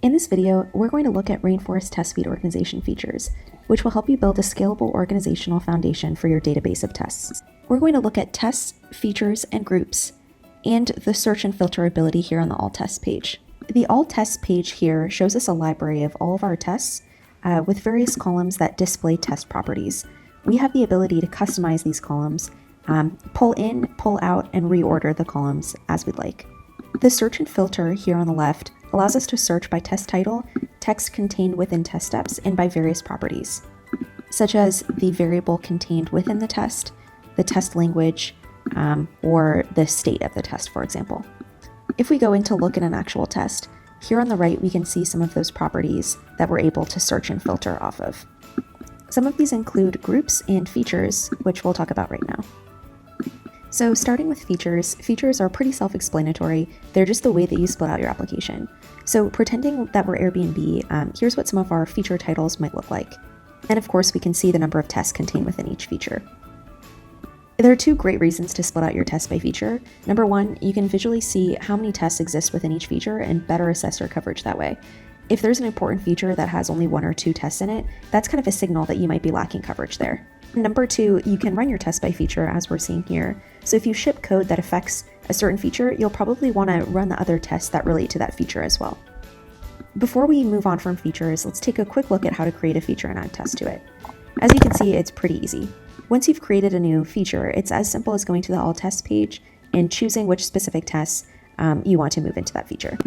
In this video, we're going to look at Rainforest test suite organization features, which will help you build a scalable organizational foundation for your database of tests. We're going to look at tests, features, and groups, and the search and filter ability here on the All Tests page. The All Tests page here shows us a library of all of our tests with various columns that display test properties. We have the ability to customize these columns, pull in, pull out, and reorder the columns as we'd like. The search and filter here on the left allows us to search by test title, text contained within test steps, and by various properties, such as the variable contained within the test language, or the state of the test, for example. If we go in to look at an actual test, here on the right we can see some of those properties that we're able to search and filter off of. Some of these include groups and features, which we'll talk about right now. So starting with features are pretty self-explanatory. They're just the way that you split out your application. So pretending that we're Airbnb, here's what some of our feature titles might look like. And of course, we can see the number of tests contained within each feature. There are two great reasons to split out your tests by feature. Number one, you can visually see how many tests exist within each feature and better assess your coverage that way. If there's an important feature that has only one or two tests in it, that's kind of a signal that you might be lacking coverage there. Number two, you can run your test by feature as we're seeing here. So if you ship code that affects a certain feature, you'll probably want to run the other tests that relate to that feature as well. Before we move on from features, let's take a quick look at how to create a feature and add tests to it. As you can see, it's pretty easy. Once you've created a new feature, it's as simple as going to the All Tests page and choosing which specific tests you want to move into that feature.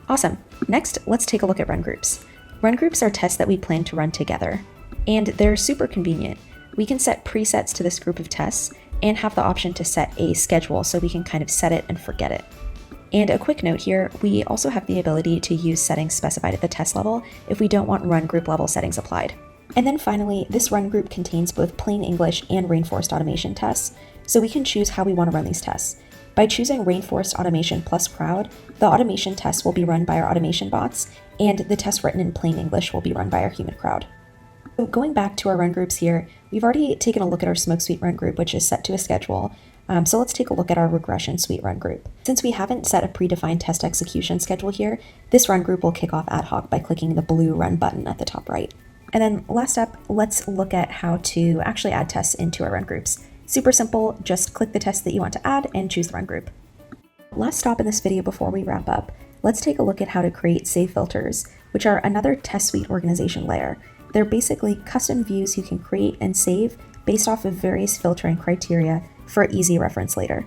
Awesome. Next, let's take a look at run groups. Run groups are tests that we plan to run together, and they're super convenient. We can set presets to this group of tests and have the option to set a schedule so we can kind of set it and forget it. And a quick note here, we also have the ability to use settings specified at the test level if we don't want run group level settings applied. And then finally, this run group contains both plain English and Rainforest automation tests, so we can choose how we want to run these tests. By choosing Rainforest Automation plus Crowd, the automation tests will be run by our automation bots, and the tests written in plain English will be run by our human crowd. So going back to our run groups here, we've already taken a look at our Smoke Suite run group, which is set to a schedule. So let's take a look at our Regression Suite run group. Since we haven't set a predefined test execution schedule here, this run group will kick off ad hoc by clicking the blue Run button at the top right. And then last up, let's look at how to actually add tests into our run groups. Super simple, just click the test that you want to add and choose the run group. Last stop in this video before we wrap up, let's take a look at how to create save filters, which are another test suite organization layer. They're basically custom views you can create and save based off of various filtering criteria for easy reference later.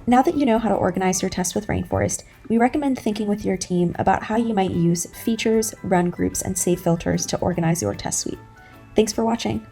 Now that you know how to organize your tests with Rainforest, we recommend thinking with your team about how you might use features, run groups, and save filters to organize your test suite. Thanks for watching.